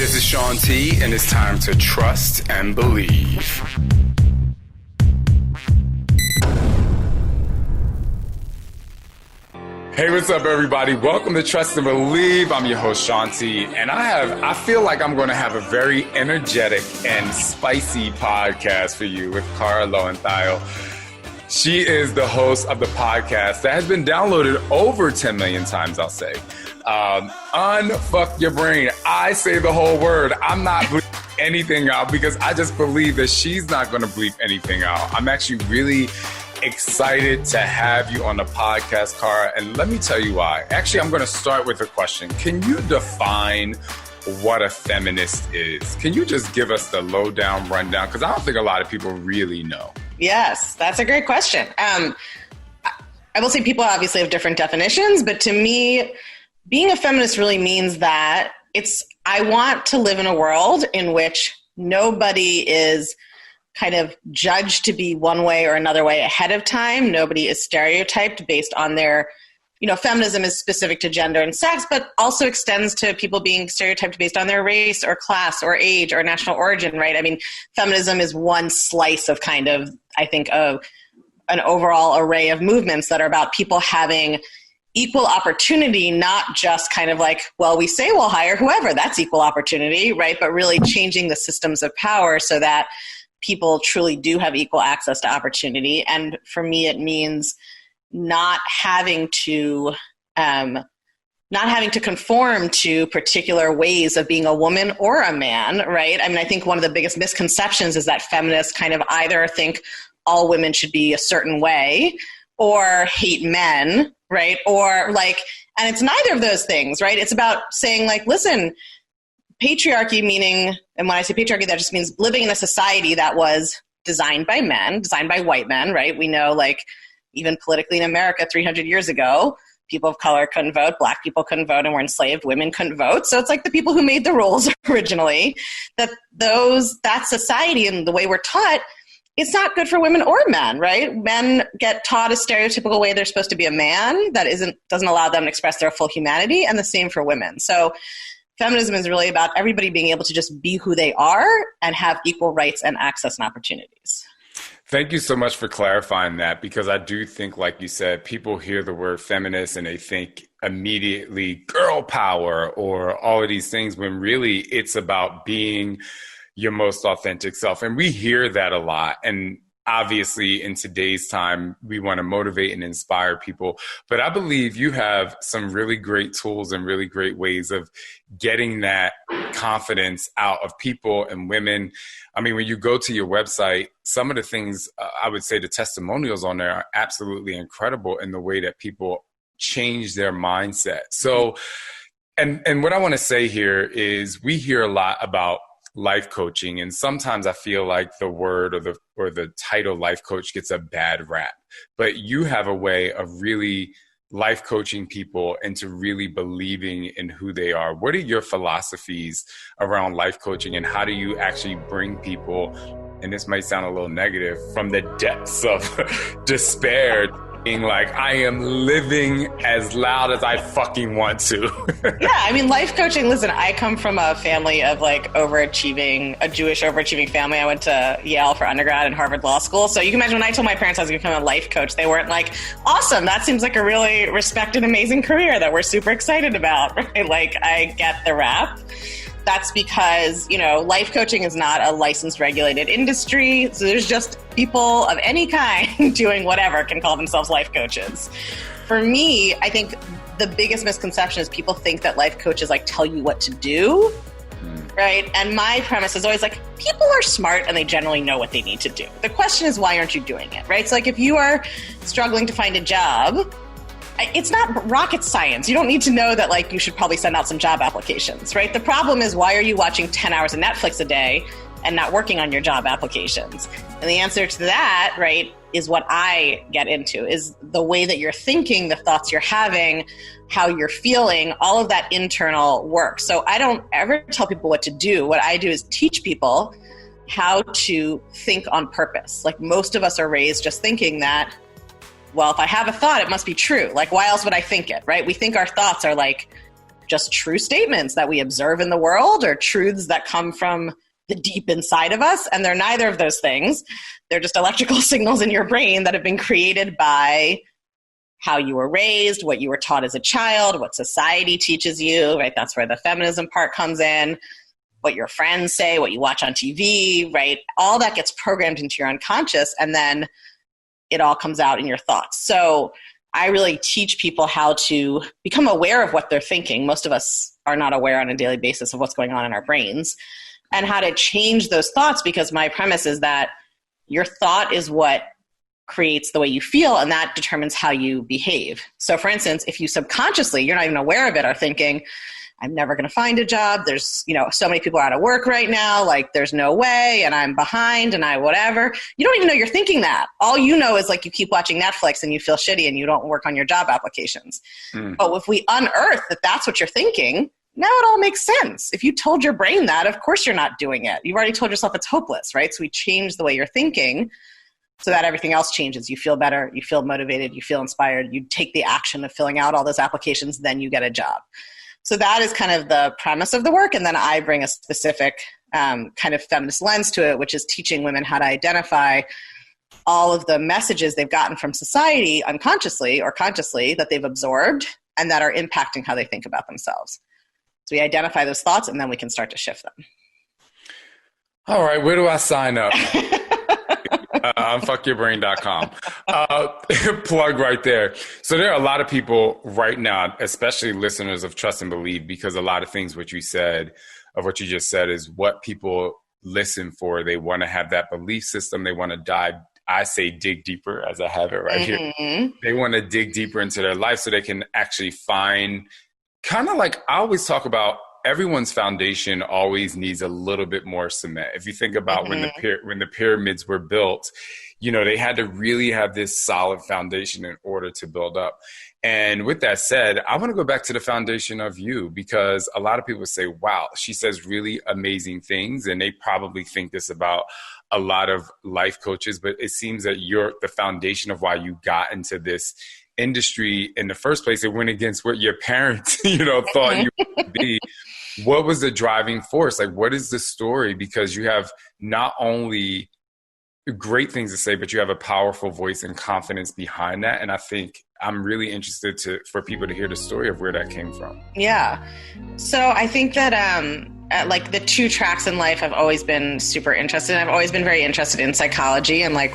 This is Shaun T, and it's time to trust and believe. Hey, what's up, everybody? Welcome to Trust and Believe. I'm your host, Shaun T, and I feel like I'm going to have a very energetic and spicy podcast for you with Kara Loewentheil. She is the host of the podcast that has been downloaded over 10 million times, I'll say. Unfuck your brain. I say the whole word. I'm not bleeping anything out because I just believe that she's not going to bleep anything out. I'm actually really excited to have you on the podcast, Kara, and let me tell you why. Actually, I'm going to start with a question. Can you define what a feminist is? Can you just give us the lowdown rundown? Because I don't think a lot of people really know. Yes, that's a great question. I will say people obviously have different definitions, but to me, being a feminist really means that I want to live in a world in which nobody is kind of judged to be one way or another way ahead of time. Nobody is stereotyped based on their, feminism is specific to gender and sex, but also extends to people being stereotyped based on their race or class or age or national origin, right? I mean, feminism is one slice of kind of, I think, of an overall array of movements that are about people having equal opportunity, not just kind of like, well, we say we'll hire whoever, that's equal opportunity, right? But really changing the systems of power so that people truly do have equal access to opportunity. And for me, it means not having to conform to particular ways of being a woman or a man, right? I mean, I think one of the biggest misconceptions is that feminists kind of either think all women should be a certain way or hate men, right? Or and it's neither of those things, right? It's about saying listen, patriarchy meaning, and when I say patriarchy, that just means living in a society that was designed by men, designed by white men, right? We know even politically in America 300 years ago, people of color couldn't vote, black people couldn't vote and were enslaved, women couldn't vote. So it's the people who made the rules originally, that society and the way we're taught, it's not good for women or men, right? Men get taught a stereotypical way they're supposed to be a man that doesn't allow them to express their full humanity, and the same for women. So feminism is really about everybody being able to just be who they are and have equal rights and access and opportunities. Thank you so much for clarifying that, because I do think, like you said, people hear the word feminist and they think immediately girl power or all of these things, when really it's about being your most authentic self. And we hear that a lot. And obviously in today's time, we want to motivate and inspire people. But I believe you have some really great tools and really great ways of getting that confidence out of people and women. I mean, when you go to your website, some of the things I would say the testimonials on there are absolutely incredible in the way that people change their mindset. So, and what I want to say here is we hear a lot about life coaching, and sometimes I feel like the word or the title life coach gets a bad rap, but you have a way of really life coaching people into really believing in who they are. What are your philosophies around life coaching, and how do you actually bring people, and this might sound a little negative, from the depths of despair, being I am living as loud as I fucking want to? Yeah, I mean, life coaching, listen, I come from a family of a Jewish overachieving family. I went to Yale for undergrad and Harvard Law School. So you can imagine when I told my parents I was going to become a life coach, they weren't awesome, that seems like a really respected, amazing career that we're super excited about, right? I get the rap. That's because, life coaching is not a licensed regulated industry. So there's just people of any kind doing whatever can call themselves life coaches. For me, I think the biggest misconception is people think that life coaches tell you what to do, right? And my premise is always people are smart and they generally know what they need to do. The question is, why aren't you doing it, right? So if you are struggling to find a job, it's not rocket science. You don't need to know that you should probably send out some job applications, right? The problem is, why are you watching 10 hours of Netflix a day and not working on your job applications? And the answer to that, right, is what I get into, is the way that you're thinking, the thoughts you're having, how you're feeling, all of that internal work. So I don't ever tell people what to do. What I do is teach people how to think on purpose. Most of us are raised just thinking that, well, if I have a thought, it must be true. Why else would I think it, right? We think our thoughts are just true statements that we observe in the world or truths that come from the deep inside of us. And they're neither of those things. They're just electrical signals in your brain that have been created by how you were raised, what you were taught as a child, what society teaches you, right? That's where the feminism part comes in, what your friends say, what you watch on TV, right? All that gets programmed into your unconscious, and then it all comes out in your thoughts. So I really teach people how to become aware of what they're thinking. Most of us are not aware on a daily basis of what's going on in our brains, and how to change those thoughts, because my premise is that your thought is what creates the way you feel, and that determines how you behave. So for instance, if you subconsciously, you're not even aware of it, are thinking, I'm never going to find a job. There's, so many people are out of work right now. Like, there's no way, and I'm behind, and I whatever. You don't even know you're thinking that. All you know is, like, you keep watching Netflix and you feel shitty and you don't work on your job applications. But if we unearth that that's what you're thinking, now it all makes sense. If you told your brain that, of course you're not doing it. You've already told yourself it's hopeless, right? So we change the way you're thinking so that everything else changes. You feel better, you feel motivated, you feel inspired, you take the action of filling out all those applications, then you get a job. So that is kind of the premise of the work. And then I bring a specific kind of feminist lens to it, which is teaching women how to identify all of the messages they've gotten from society unconsciously or consciously that they've absorbed and that are impacting how they think about themselves. So we identify those thoughts, and then we can start to shift them. All right, where do I sign up? Unfuckyourbrain.com. Plug right there. So there are a lot of people right now, especially listeners of Trust and Believe, because a lot of things what you just said is what people listen for. They want to have that belief system. They want to dig deeper, as I have it right here. They want to dig deeper into their life so they can actually find, kind of like I always talk about, everyone's foundation always needs a little bit more cement. If you think about when the pyramids were built, they had to really have this solid foundation in order to build up. And with that said, I want to go back to the foundation of you, because a lot of people say, wow, she says really amazing things. And they probably think this about a lot of life coaches, but it seems that you're the foundation of why you got into this industry in the first place. It went against what your parents, thought you would be. What was the driving force? Like, what is the story? Because you have not only great things to say, but you have a powerful voice and confidence behind that. And I think I'm really interested for people to hear the story of where that came from. Yeah. So I think that, like, the two tracks in life I've always been super interested in. I've always been very interested in psychology and, like,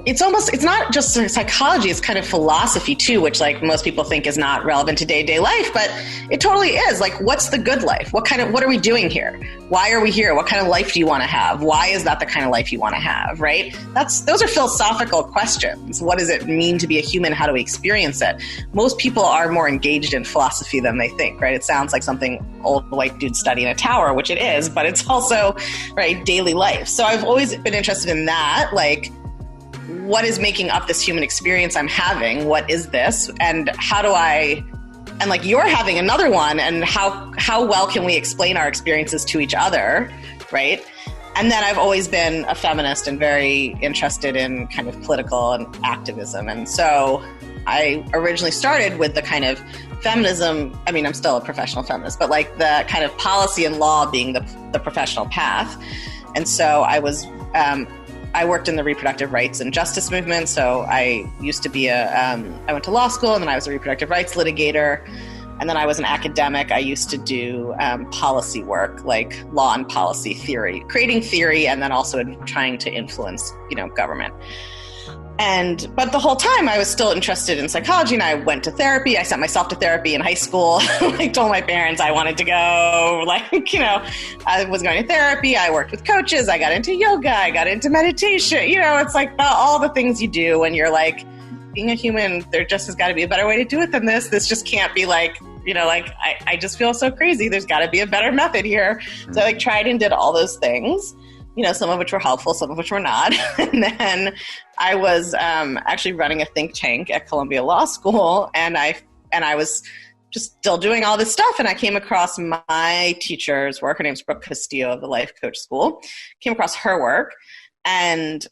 it's not just psychology, it's kind of philosophy too, which, like, most people think is not relevant to day-to-day life, but it totally is. Like, what's the good life? What are we doing here? Why are we here? What kind of life do you want to have? Why is that the kind of life you want to have, right? Those are philosophical questions. What does it mean to be a human? How do we experience it? Most people are more engaged in philosophy than they think, right? It sounds like something old white dudes study in a tower, which it is, but it's also, right, daily life. So I've always been interested in that, like, what is making up this human experience I'm having? What is this? And and like, you're having another one, and how well can we explain our experiences to each other, right? And then I've always been a feminist and very interested in kind of political and activism. And so I originally started with the kind of feminism. I mean, I'm still a professional feminist, but, like, the kind of policy and law being the professional path. And so I worked in the reproductive rights and justice movement. So I used to be I went to law school, and then I was a reproductive rights litigator. And then I was an academic. I used to do policy work, like law and policy theory, creating theory, and then also trying to influence, government. But the whole time I was still interested in psychology, and I went to therapy. I sent myself to therapy in high school. I told my parents I wanted to go, I was going to therapy. I worked with coaches. I got into yoga. I got into meditation. It's like all the things you do when you're, like, being a human, there just has got to be a better way to do it than this. This just can't be like, I just feel so crazy. There's got to be a better method here. So I, like, tried and did all those things. Some of which were helpful, some of which were not. And then I was actually running a think tank at Columbia Law School, and I was just still doing all this stuff. And I came across my teacher's work. Her name's Brooke Castillo of the Life Coach School. Came across her work. And,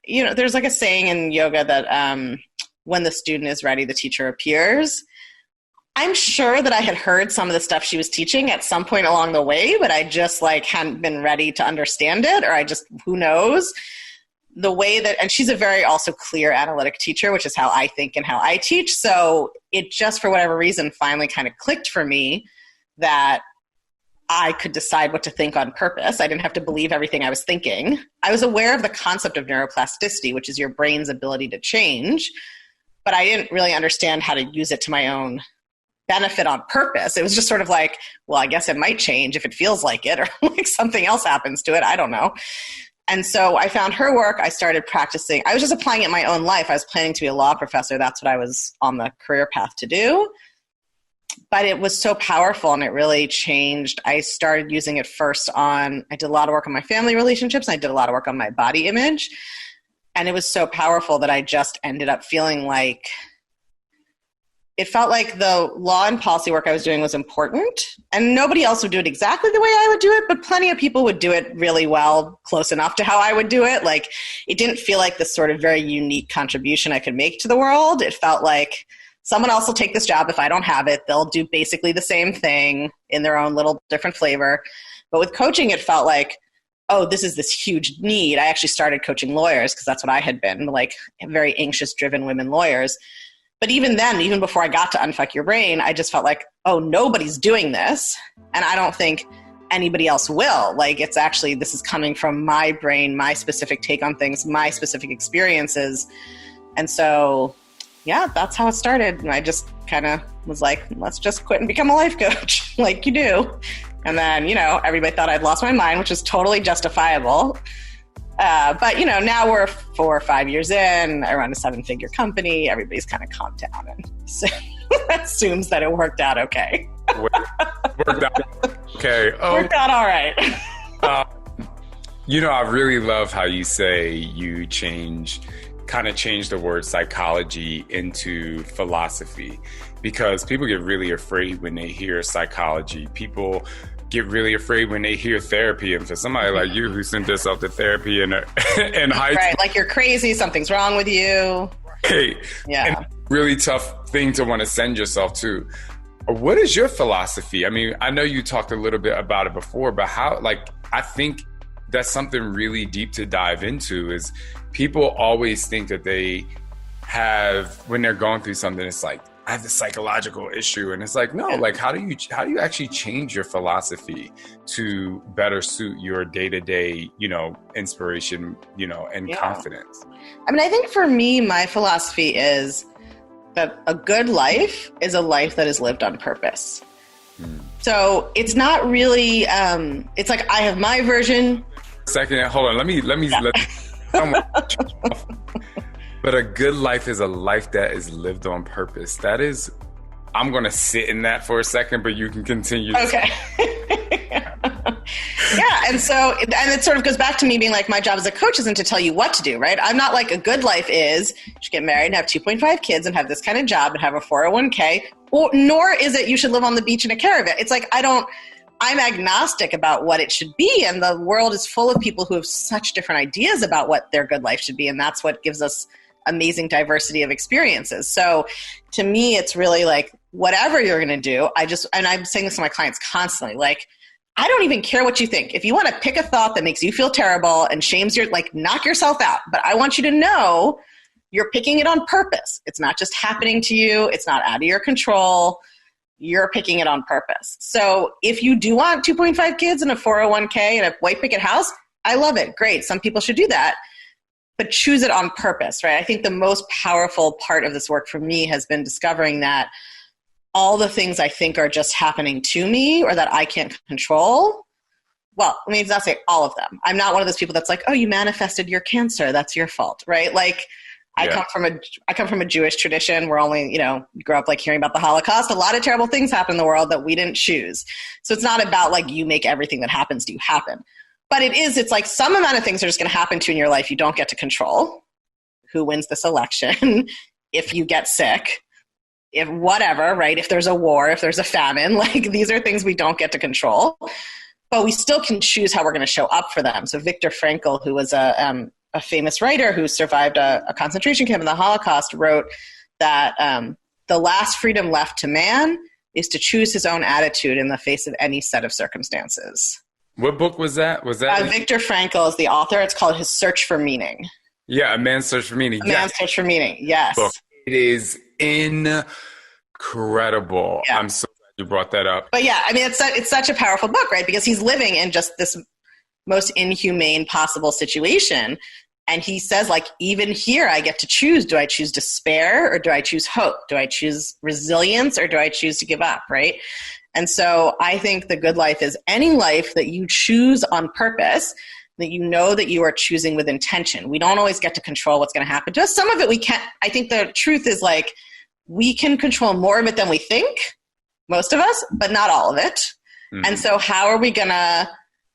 there's, like, a saying in yoga that when the student is ready, the teacher appears. I'm sure that I had heard some of the stuff she was teaching at some point along the way, but I just like hadn't been ready to understand it, or I just, who knows? The way that, and she's a very also clear analytic teacher, which is how I think and how I teach. So it just, for whatever reason, finally kind of clicked for me that I could decide what to think on purpose. I didn't have to believe everything I was thinking. I was aware of the concept of neuroplasticity, which is your brain's ability to change, but I didn't really understand how to use it to my own benefit on purpose. It was just sort of like, well, I guess it might change if it feels like it, or like something else happens to it. I don't know. And so I found her work. I started practicing. I was just applying it in my own life. I was planning to be a law professor. That's what I was on the career path to do. But it was so powerful and it really changed. I started using it first I did a lot of work on my family relationships. And I did a lot of work on my body image. And it was so powerful that I just ended up feeling like it felt like the law and policy work I was doing was important, and nobody else would do it exactly the way I would do it, but plenty of people would do it really well, close enough to how I would do it. Like, it didn't feel like this sort of very unique contribution I could make to the world. It felt like someone else will take this job if I don't have it. They'll do basically the same thing in their own little different flavor. But with coaching, it felt like, oh, this is this huge need. I actually started coaching lawyers because that's what I had been, like very anxious, driven women lawyers. But even then, even before I got to Unfuck Your Brain, I just felt like, oh, nobody's doing this. And I don't think anybody else will. Like, it's actually, this is coming from my brain, my specific take on things, my specific experiences. And so, yeah, that's how it started. And I just kind of was like, let's just quit and become a life coach like you do. And then, everybody thought I'd lost my mind, which is totally justifiable. But, now we're 4 or 5 years in. I run a 7-figure company. Everybody's kind of calmed down and assumes that it worked out okay. Worked out okay. Oh. Worked out all right. I really love how you say you change the word psychology into philosophy, because people get really afraid when they hear psychology. People get really afraid when they hear therapy, and for somebody like you who sent yourself to therapy in high school, right, like you're crazy, something's wrong with you. Hey, yeah, and really tough thing to want to send yourself to. What is your philosophy? I mean, I know you talked a little bit about it before, but I think that's something really deep to dive into. Is people always think that they have, when they're going through something, it's like, I have this psychological issue. And it's like, no, like, how do you actually change your philosophy to better suit your day-to-day, inspiration, and confidence? I mean, I think for me, my philosophy is that a good life is a life that is lived on purpose. So it's not really, it's like, I have my version. Second, hold on. Let me But a good life is a life that is lived on purpose. That is, I'm going to sit in that for a second, but you can continue. Okay. Yeah. And so, and it sort of goes back to me being like, my job as a coach isn't to tell you what to do, right? I'm not like, a good life is you should get married and have 2.5 kids and have this kind of job and have a 401k, nor is it you should live on the beach in a caravan. It's like, I'm agnostic about what it should be. And the world is full of people who have such different ideas about what their good life should be. And that's what gives us amazing diversity of experiences. So to me, it's really like, whatever you're going to do, and I'm saying this to my clients constantly, like, I don't even care what you think. If you want to pick a thought that makes you feel terrible and shames knock yourself out. But I want you to know you're picking it on purpose. It's not just happening to you. It's not out of your control. You're picking it on purpose. So if you do want 2.5 kids and a 401k and a white picket house, I love it. Great. Some people should do that. But choose it on purpose, right? I think the most powerful part of this work for me has been discovering that all the things I think are just happening to me or that I can't control, well, let me not say all of them. I'm not one of those people that's like, oh, you manifested your cancer, that's your fault, right? Like, I come from a Jewish tradition. We're only, grew up like hearing about the Holocaust. A lot of terrible things happen in the world that we didn't choose. So it's not about like you make everything that happens to you happen. But it's like some amount of things are just going to happen to you in your life you don't get to control. Who wins this election? If you get sick, if whatever, right? If there's a war, if there's a famine, like these are things we don't get to control. But we still can choose how we're going to show up for them. So Viktor Frankl, who was a famous writer who survived a concentration camp in the Holocaust, wrote that the last freedom left to man is to choose his own attitude in the face of any set of circumstances. What book was that? Viktor Frankl is the author. It's called His Search for Meaning. Yeah, A Man's Search for Meaning. Man's Search for Meaning, yes. Book. It is incredible. Yeah. I'm so glad you brought that up. But yeah, I mean, it's such a powerful book, right? Because he's living in just this most inhumane possible situation. And he says, like, even here I get to choose. Do I choose despair or do I choose hope? Do I choose resilience or do I choose to give up, right? And so I think the good life is any life that you choose on purpose, that you know that you are choosing with intention. We don't always get to control what's going to happen to us. Some of it we can't. I think the truth is, like, we can control more of it than we think, most of us, but not all of it. Mm-hmm. And so how are we going to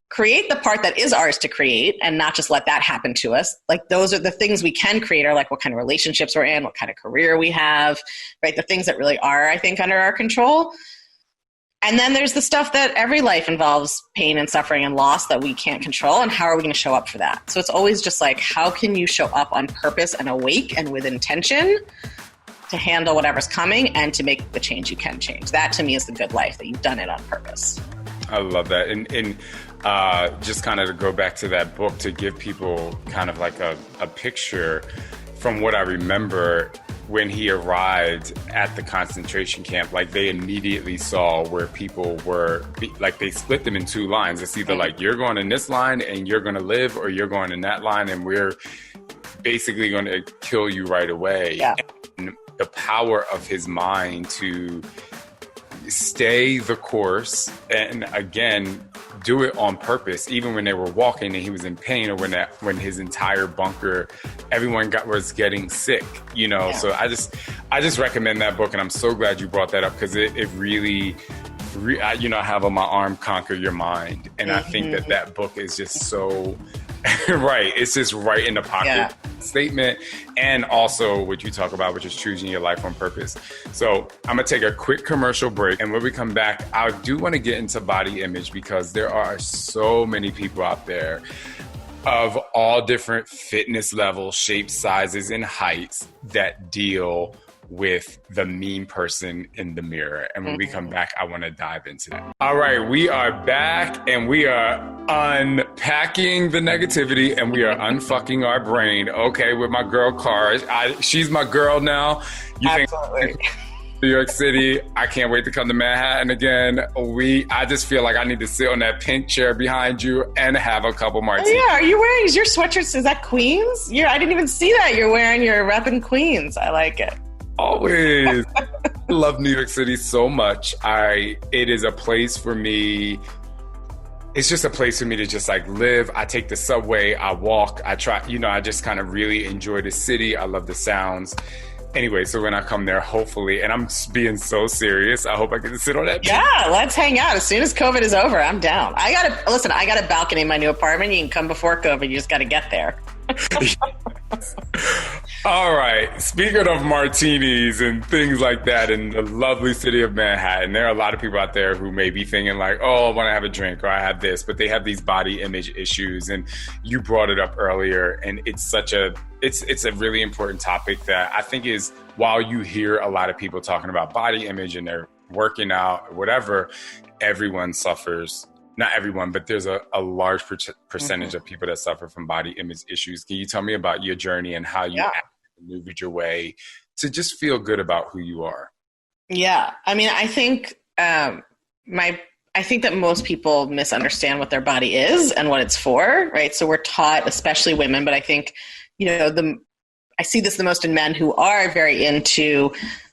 create the part that is ours to create and not just let that happen to us? Like, those are the things we can create, are like what kind of relationships we're in, what kind of career we have, right? The things that really are, I think, under our control. And then there's the stuff that every life involves pain and suffering and loss that we can't control. And how are we going to show up for that? So it's always just like, how can you show up on purpose and awake and with intention to handle whatever's coming and to make the change you can change? That to me is the good life, that you've done it on purpose. I love that. And just kind of to go back to that book, to give people kind of like a picture from what I remember when he arrived at the concentration camp, like they immediately saw where people were, like they split them in two lines. It's either like, you're going in this line and you're going to live, or you're going in that line and we're basically going to kill you right away. Yeah. And the power of his mind to stay the course and, again, do it on purpose, even when they were walking and he was in pain, or when his entire bunker, everyone was getting sick, you know. Yeah. So I just recommend that book, and I'm so glad you brought that up, because it really, you know, I have on my arm, Conquer Your Mind, and I think that book is just so right. It's just right in the pocket statement, and also what you talk about, which is choosing your life on purpose. So I'm gonna take a quick commercial break, and when we come back, I do want to get into body image, because there are so many people out there of all different fitness levels, shapes, sizes, and heights that deal with the mean person in the mirror. And when we come back, I want to dive into that. All right, we are back, and we are unpacking the negativity, and we are unfucking our brain. Okay, with my girl Kara. She's my girl now. You Absolutely. Think New York City, I can't wait to come to Manhattan again. I just feel like I need to sit on that pink chair behind you and have a couple martinis. Oh, yeah, are you wearing your sweatshirt? Is that Queens? I didn't even see that. You're wearing your repping Queens. I like it. Always. I love New York City so much. It is a place for me. It's just a place for me to just like live. I take the subway, I walk, I try, you know, I just kind of really enjoy the city. I love the sounds. Anyway, so when I come there, hopefully, and I'm being so serious, I hope I get to sit on that. Yeah, let's hang out. As soon as COVID is over, I'm down. I got a balcony in my new apartment. You can come before COVID. You just got to get there. All right. Speaking of martinis and things like that in the lovely city of Manhattan, there are a lot of people out there who may be thinking like, oh, I want to have a drink, or I have this, but they have these body image issues. And you brought it up earlier, and it's a really important topic that I think is, while you hear a lot of people talking about body image and they're working out or whatever, everyone suffers. Not everyone, but there's a large percentage of people that suffer from body image issues. Can you tell me about your journey and how you maneuvered your way to just feel good about who you are? Yeah. I mean, I think I think that most people misunderstand what their body is and what it's for, right? So we're taught, especially women, but I think, you know, I see this the most in men who are very into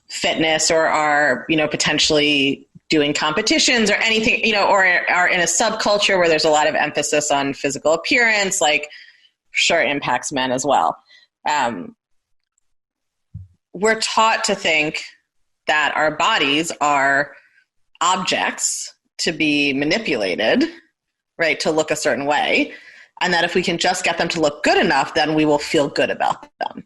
fitness or are, you know, potentially doing competitions or anything, you know, or are in a subculture where there's a lot of emphasis on physical appearance, like sure impacts men as well. We're taught to think that our bodies are objects to be manipulated, right, to look a certain way, and that if we can just get them to look good enough, then we will feel good about them,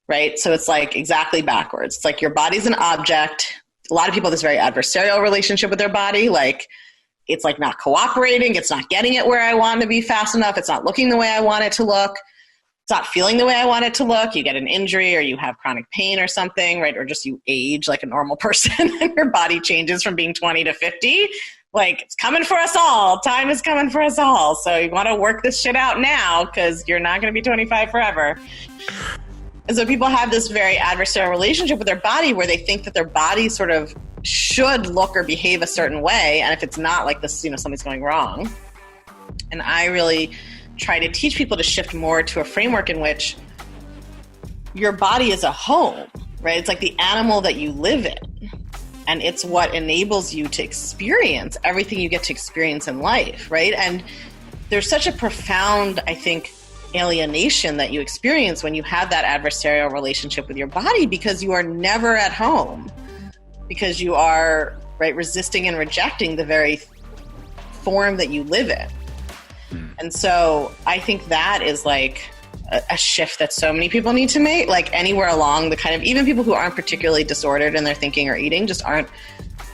right? So it's like exactly backwards. It's like your body's an object. A lot of people have this very adversarial relationship with their body. Like, it's like not cooperating. It's not getting it where I want to be fast enough. It's not looking the way I want it to look. it's not feeling the way I want it to look. You get an injury or you have chronic pain or something, right? Or just you age like a normal person and your body changes from being 20 to 50. Like, it's coming for us all. Time is coming for us all. So you want to work this shit out now because you're not going to be 25 forever. And so people have this very adversarial relationship with their body where they think that their body sort of should look or behave a certain way. And if it's not like this, something's going wrong. And I really try to teach people to shift more to a framework in which your body is a home, right? It's like the animal that you live in. And it's what enables you to experience everything you get to experience in life, right? And there's such a profound, I think, alienation that you experience when you have that adversarial relationship with your body because you are never at home, because you are, right, resisting and rejecting the very form that you live in. And so I think that is like a shift that so many people need to make, like anywhere along the kind of, even people who aren't particularly disordered in their thinking or eating just aren't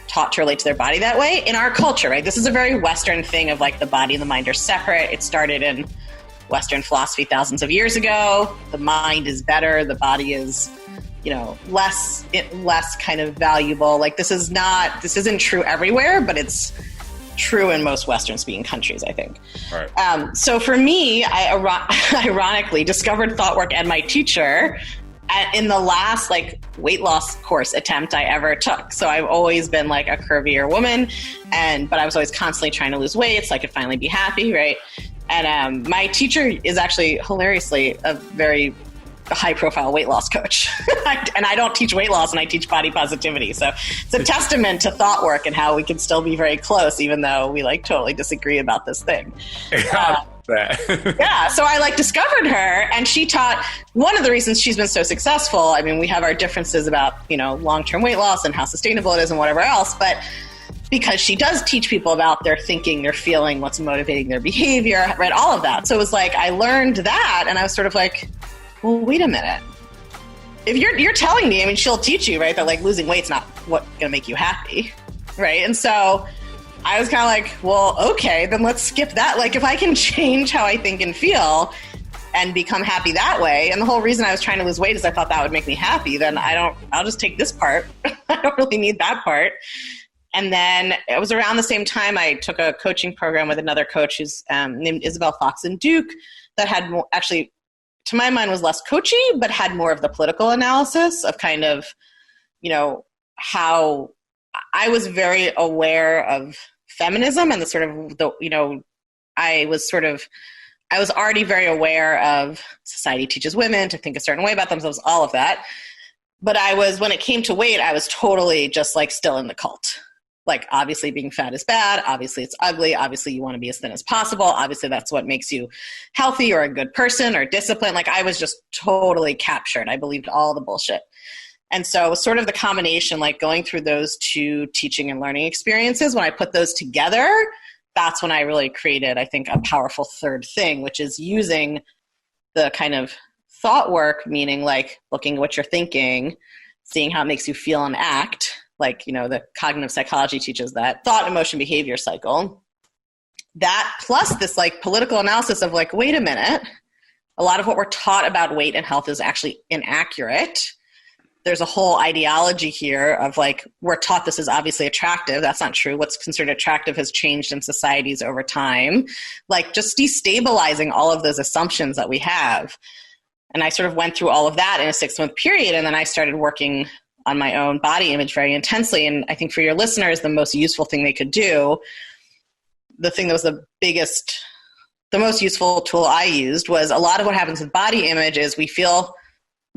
taught to relate to their body that way in our culture, right? This is a very Western thing of like the body and the mind are separate. It started in Western philosophy thousands of years ago. The mind is better. The body is, less kind of valuable. Like this isn't true everywhere, but it's true in most Western-speaking countries, I think. Right. So for me, I ironically discovered thought work and my teacher in the last weight loss course attempt I ever took. So I've always been like a curvier woman, but I was always constantly trying to lose weight so I could finally be happy, right? And my teacher is actually hilariously a very high-profile weight loss coach. And I don't teach weight loss, and I teach body positivity. So it's a testament to thought work and how we can still be very close, even though we totally disagree about this thing. Yeah, so I discovered her, and she taught one of the reasons she's been so successful. I mean, we have our differences about, long-term weight loss and how sustainable it is and whatever else, but because she does teach people about their thinking, their feeling, what's motivating their behavior, right? All of that. So it was I learned that, and I was sort of well, wait a minute. If you're telling me, I mean, she'll teach you, right, that losing weight's not what's going to make you happy, right? And so I was kind of well, okay, then let's skip that. If I can change how I think and feel and become happy that way, and the whole reason I was trying to lose weight is I thought that would make me happy, then I'll just take this part. I don't really need that part. And then it was around the same time I took a coaching program with another coach who's named Isabel Foxen Duke that had actually, to my mind, was less coachy, but had more of the political analysis of kind of, how I was very aware of feminism and I was already very aware of society teaches women to think a certain way about themselves, all of that. But when it came to weight, I was totally just still in the cult. Obviously being fat is bad. Obviously it's ugly. Obviously you want to be as thin as possible. Obviously that's what makes you healthy or a good person or disciplined. I was just totally captured. I believed all the bullshit. And so it was sort of the combination, going through those two teaching and learning experiences. When I put those together, that's when I really created, I think, a powerful third thing, which is using the kind of thought work, meaning looking at what you're thinking, seeing how it makes you feel and act. The cognitive psychology teaches that thought, emotion, behavior cycle. That plus this political analysis of wait a minute, a lot of what we're taught about weight and health is actually inaccurate. There's a whole ideology here of we're taught this is obviously attractive. That's not true. What's considered attractive has changed in societies over time. Just destabilizing all of those assumptions that we have. And I sort of went through all of that in a 6-month period. And then I started working on my own body image very intensely. And I think for your listeners, the most useful thing they could do, the thing that was the most useful tool I used was a lot of what happens with body image is we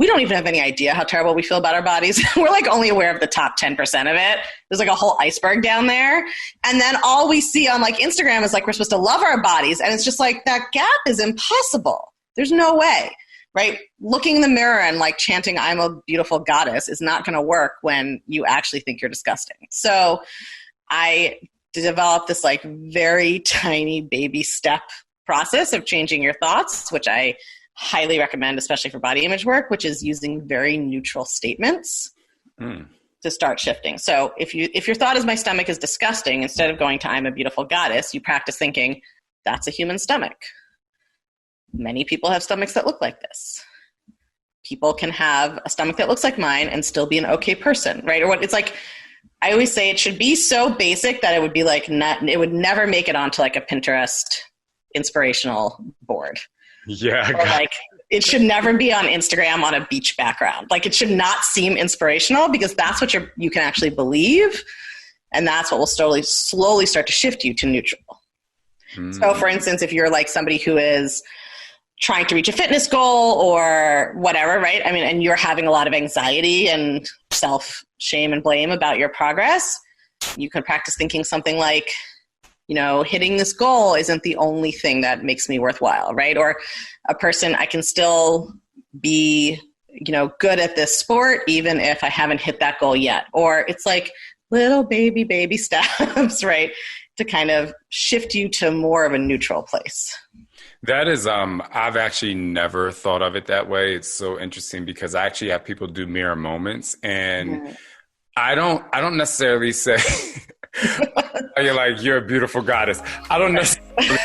don't even have any idea how terrible we feel about our bodies. We're only aware of the top 10% of it. There's a whole iceberg down there. And then all we see on Instagram is we're supposed to love our bodies. And it's just that gap is impossible. There's no way. Right? Looking in the mirror and chanting, I'm a beautiful goddess is not going to work when you actually think you're disgusting. So I developed this very tiny baby step process of changing your thoughts, which I highly recommend, especially for body image work, which is using very neutral statements to start shifting. So if your thought is my stomach is disgusting, instead of going to I'm a beautiful goddess, you practice thinking that's a human stomach. Many people have stomachs that look like this. People can have a stomach that looks like mine and still be an okay person, right? Or what it's like, I always say it should be so basic that it would be like, it would never make it onto like a Pinterest inspirational board. Yeah. Or like, it should never be on Instagram on a beach background. Like, it should not seem inspirational, because that's what you can actually believe. And that's what will slowly start to shift you to neutral. So for instance, if you're like somebody who is trying to reach a fitness goal or whatever, right? I mean, and you're having a lot of anxiety and self-shame and blame about your progress, you can practice thinking something like, you know, hitting this goal isn't the only thing that makes me worthwhile, right? Or a person, I can still be, you know, good at this sport even if I haven't hit that goal yet. Or it's like little baby steps, right? To kind of shift you to more of a neutral place. That is, I've actually never thought of it that way. It's so interesting because I actually have people do mirror moments, and I don't necessarily say, you're like, you're a beautiful goddess. I don't necessarily,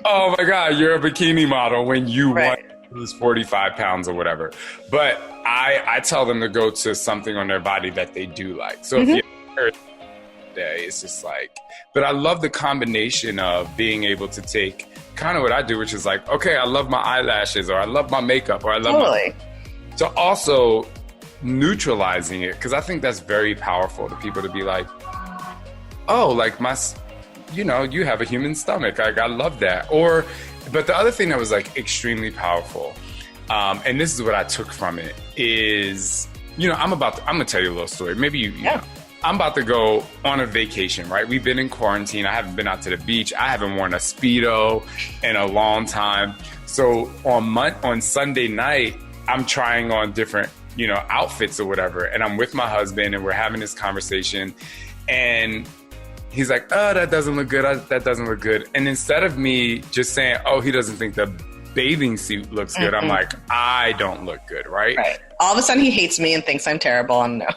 oh my God, you're a bikini model when you want to lose 45 pounds or whatever. But I tell them to go to something on their body that they do like. So if you're day, it's just like, but I love the combination of being able to take kind of what I do, which is like, okay, I love my eyelashes, or I love my makeup, or I love to also neutralizing it, because I think that's very powerful to people to be like, oh, like you know, you have a human stomach, like I love that. Or but the other thing that was like extremely powerful, and this is what I took from it, is, you know, I'm gonna tell you a little story. Maybe you know, I'm about to go on a vacation, right? We've been in quarantine. I haven't been out to the beach. I haven't worn a Speedo in a long time. So on Sunday night, I'm trying on different, you know, outfits or whatever. And I'm with my husband and we're having this conversation. And he's like, oh, that doesn't look good. That doesn't look good. And instead of me just saying, oh, he doesn't think the bathing suit looks good, I'm like, I don't look good, right? All of a sudden he hates me and thinks I'm terrible. And no.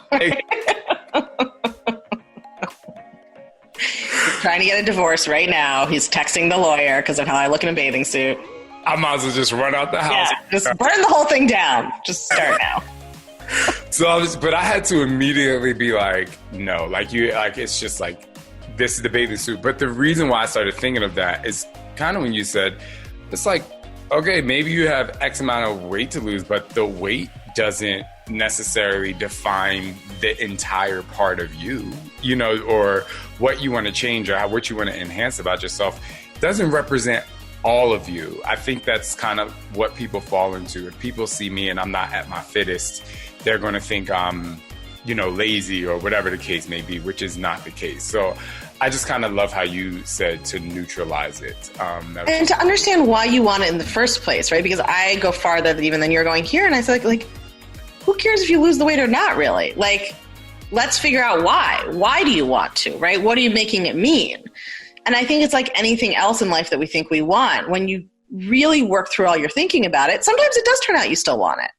He's trying to get a divorce right now. He's texting the lawyer because of how I look in a bathing suit. I might as well just run out the house. Yeah, just burn the whole thing down. Just start now. But I had to immediately be like, no, it's just like, this is the bathing suit. But the reason why I started thinking of that is kind of when you said, it's like, okay, maybe you have X amount of weight to lose, but the weight doesn't necessarily define the entire part of you, you know, or what you want to change or what you want to enhance about yourself doesn't represent all of you. I think that's kind of what people fall into. If people see me and I'm not at my fittest, they're going to think I'm, you know, lazy or whatever the case may be, which is not the case. So I just kind of love how you said to neutralize it. And to understand why you want it in the first place, right? Because I go farther even than you're going here. And I say, like, who cares if you lose the weight or not, really? Like, let's figure out why. Why do you want to, right? What are you making it mean? And I think it's like anything else in life that we think we want. When you really work through all your thinking about it, sometimes it does turn out you still want it.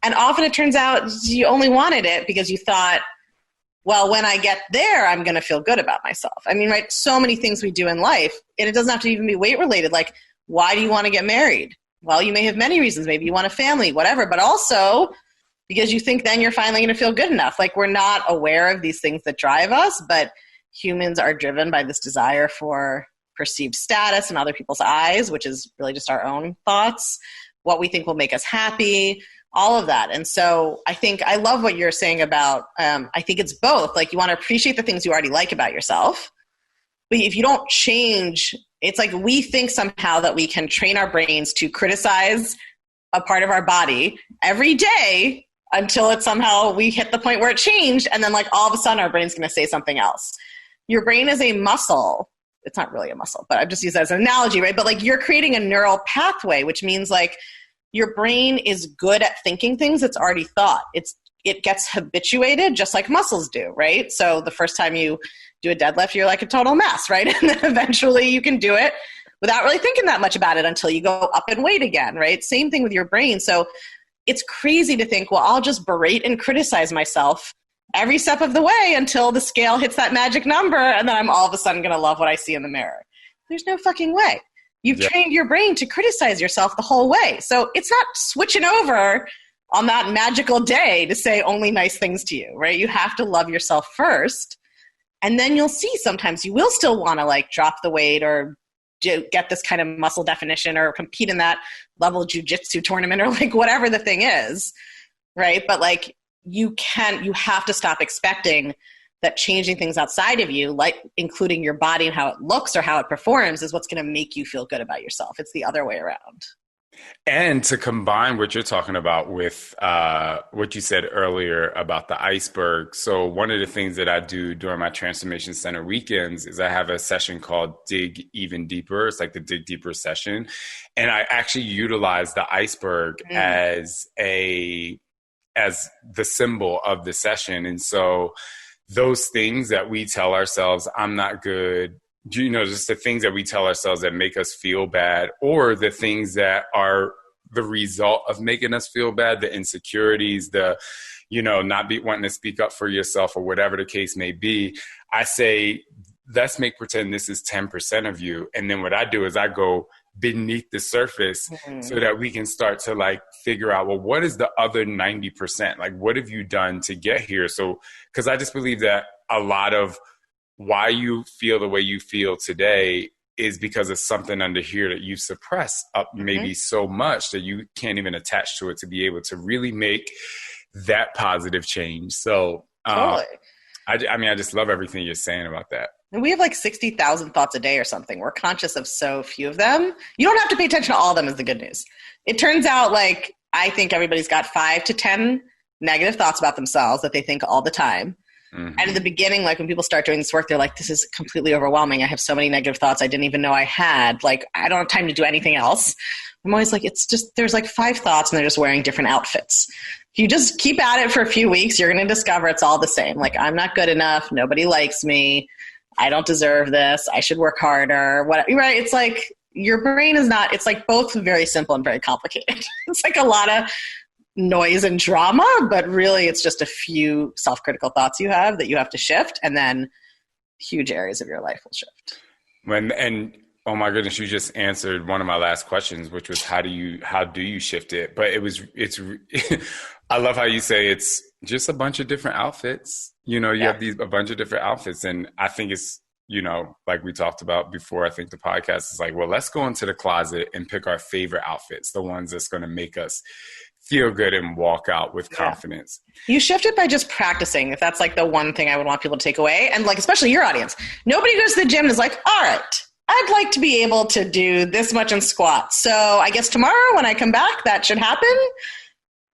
And often it turns out you only wanted it because you thought, well, when I get there, I'm going to feel good about myself. I mean, right? So many things we do in life, and it doesn't have to even be weight related. Like, why do you want to get married? Well, you may have many reasons. Maybe you want a family, whatever, but also because you think then you're finally going to feel good enough. Like, we're not aware of these things that drive us, but humans are driven by this desire for perceived status in other people's eyes, which is really just our own thoughts, what we think will make us happy, all of that. And so I think I love what you're saying about, I think it's both. Like, you want to appreciate the things you already like about yourself, but if you don't change, it's like we think somehow that we can train our brains to criticize a part of our body every day until it's somehow we hit the point where it changed. And then like all of a sudden our brain's going to say something else. Your brain is a muscle. It's not really a muscle, but I've just used that as an analogy, right? But like you're creating a neural pathway, which means like your brain is good at thinking things it's already thought. It gets habituated just like muscles do, right? So the first time you do a deadlift, you're like a total mess, right? And then eventually you can do it without really thinking that much about it until you go up in weight again, right? Same thing with your brain. So it's crazy to think, well, I'll just berate and criticize myself every step of the way until the scale hits that magic number, and then I'm all of a sudden going to love what I see in the mirror. There's no fucking way. You've trained your brain to criticize yourself the whole way. So it's not switching over on that magical day to say only nice things to you, right? You have to love yourself first. And then you'll see sometimes you will still want to like drop the weight or get this kind of muscle definition or compete in that level jiu-jitsu tournament or like whatever the thing is, right? But like you have to stop expecting that changing things outside of you, like including your body and how it looks or how it performs, is what's going to make you feel good about yourself. It's the other way around. And to combine what you're talking about with what you said earlier about the iceberg. So one of the things that I do during my Transformation Center weekends is I have a session called Dig Even Deeper. It's like the Dig Deeper session. And I actually utilize the iceberg as the symbol of the session. And so those things that we tell ourselves, I'm not good, just the things that we tell ourselves that make us feel bad, or the things that are the result of making us feel bad, the insecurities, the, not wanting to speak up for yourself or whatever the case may be. I say, let's pretend this is 10% of you. And then what I do is I go beneath the surface so that we can start to like figure out, well, what is the other 90%? Like, what have you done to get here? So, because I just believe that a lot of why you feel the way you feel today is because of something under here that you suppress up maybe so much that you can't even attach to it to be able to really make that positive change. So, totally. I just love everything you're saying about that. And we have like 60,000 thoughts a day or something. We're conscious of so few of them. You don't have to pay attention to all of them is the good news. It turns out like, I think everybody's got 5 to 10 negative thoughts about themselves that they think all the time. And in the beginning, like when people start doing this work, they're like, this is completely overwhelming. I have so many negative thoughts I didn't even know I had. Like, I don't have time to do anything else. I'm always like, it's just, there's like 5 thoughts and they're just wearing different outfits. If you just keep at it for a few weeks, you're going to discover it's all the same. Like, I'm not good enough. Nobody likes me. I don't deserve this. I should work harder. Right? It's like your brain is not, it's like both very simple and very complicated. It's like a lot of noise and drama, but really it's just a few self-critical thoughts you have that you have to shift, and then huge areas of your life will shift. Oh my goodness, you just answered one of my last questions, which was how do you shift it? But it's I love how you say it's just a bunch of different outfits. You have a bunch of different outfits, and I think it's, like we talked about before, I think the podcast is like, well, let's go into the closet and pick our favorite outfits, the ones that's going to make us feel good and walk out with confidence. You shift it by just practicing. If that's like the one thing I would want people to take away, and like, especially your audience, nobody goes to the gym and is like, all right, I'd like to be able to do this much in squats. So I guess tomorrow when I come back, that should happen.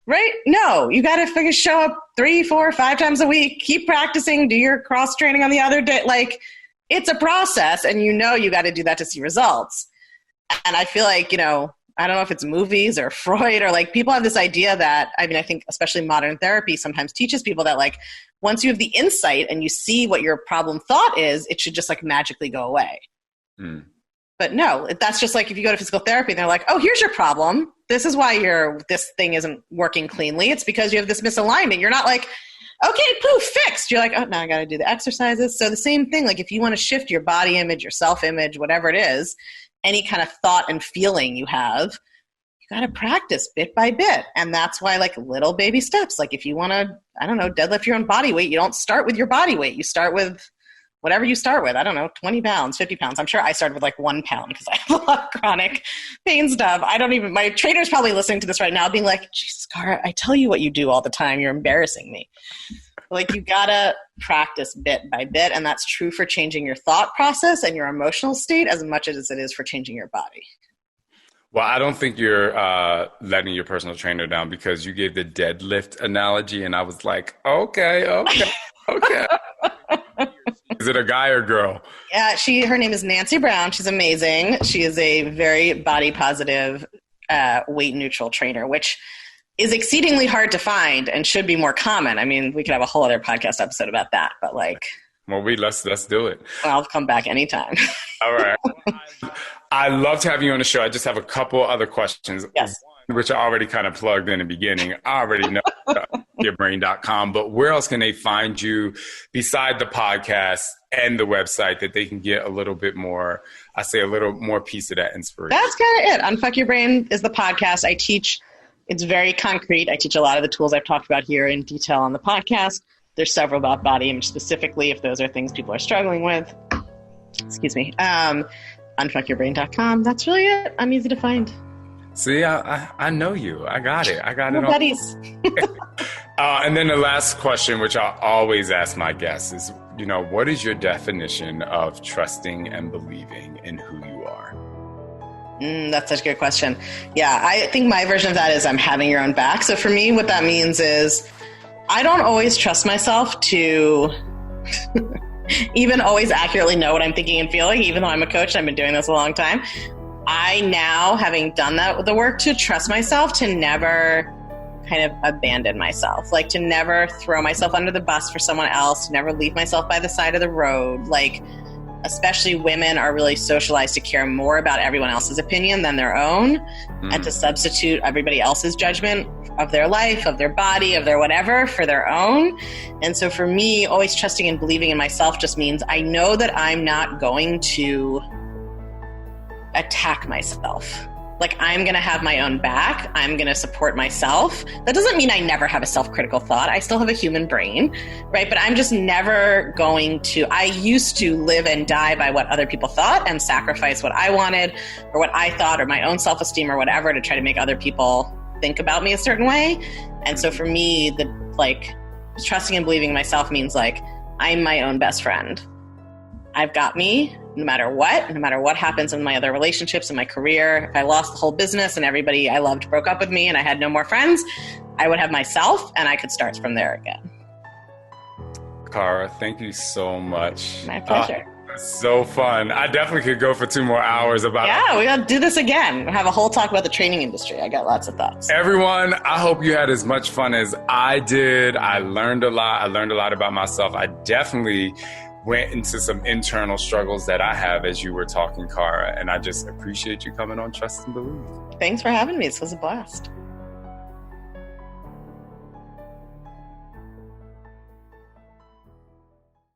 Right? No, you got to show up 3, 4, 5 times a week, keep practicing, do your cross training on the other day. Like, it's a process, and you got to do that to see results. And I feel like, I don't know if it's movies or Freud or like people have this idea that, I think especially modern therapy sometimes teaches people that like once you have the insight and you see what your problem thought is, it should just like magically go away. But no, that's just like if you go to physical therapy and they're like, oh, here's your problem. This is why this thing isn't working cleanly. It's because you have this misalignment. You're not like, okay, poof, fixed. You're like, oh, now I got to do the exercises. So the same thing, like if you want to shift your body image, your self-image, whatever it is, any kind of thought and feeling you have, you got to practice bit by bit. And that's why like little baby steps, like if you want to, deadlift your own body weight, you don't start with your body weight. You start with whatever you start with. 20 pounds, 50 pounds. I'm sure I started with like 1 pound because I have a lot of chronic pain stuff. My trainer's probably listening to this right now being like, Jesus, Kara, I tell you what you do all the time. You're embarrassing me. Like you gotta practice bit by bit, and that's true for changing your thought process and your emotional state as much as it is for changing your body. Well, I don't think you're letting your personal trainer down because you gave the deadlift analogy, and I was like, okay. Is it a guy or girl? Yeah, her name is Nancy Brown. She's amazing. She is a very body positive, weight neutral trainer, which is exceedingly hard to find and should be more common. We could have a whole other podcast episode about that, but like, well, let's do it. I'll come back anytime. All right. I love to have you on the show. I just have a couple other questions. Yes. Which I already kind of plugged in the beginning. I already know. unfuckyourbrain.com. But where else can they find you beside the podcast and the website that they can get a little bit more, I say a little more piece of that inspiration? That's kind of it. Unfuck Your Brain is the podcast. I teach, it's very concrete. I teach a lot of the tools I've talked about here in detail on the podcast. There's several about body image specifically, if those are things people are struggling with. Excuse me. Unfuckyourbrain.com. That's really it. I'm easy to find. See, I know you. I got it. I got it all. Buddies. And then the last question, which I always ask my guests, is, what is your definition of trusting and believing in who you are? That's such a good question. Yeah, I think my version of that is I'm having your own back. So for me, what that means is I don't always trust myself to even always accurately know what I'm thinking and feeling, even though I'm a coach. I've been doing this a long time. I now, having done that with the work, to trust myself to never kind of abandon myself, like to never throw myself under the bus for someone else, to never leave myself by the side of the road. Like, especially women are really socialized to care more about everyone else's opinion than their own, and to substitute everybody else's judgment of their life, of their body, of their whatever for their own. And so for me, always trusting and believing in myself just means I know that I'm not going to attack myself. Like, I'm going to have my own back. I'm going to support myself. That doesn't mean I never have a self-critical thought. I still have a human brain, right? But I'm just never going to, I used to live and die by what other people thought and sacrifice what I wanted or what I thought or my own self-esteem or whatever to try to make other people think about me a certain way. And so for me, trusting and believing in myself means like, I'm my own best friend. I've got me no matter what happens in my other relationships, in my career. If I lost the whole business and everybody I loved broke up with me and I had no more friends, I would have myself and I could start from there again. Kara, thank you so much. My pleasure. So fun. I definitely could go for 2 more hours about it. Yeah, we got to do this again. We'll have a whole talk about the training industry. I got lots of thoughts. Everyone, I hope you had as much fun as I did. I learned a lot. I learned a lot about myself. I definitely went into some internal struggles that I have as you were talking, Kara, and I just appreciate you coming on Trust and Believe. Thanks for having me. This was a blast.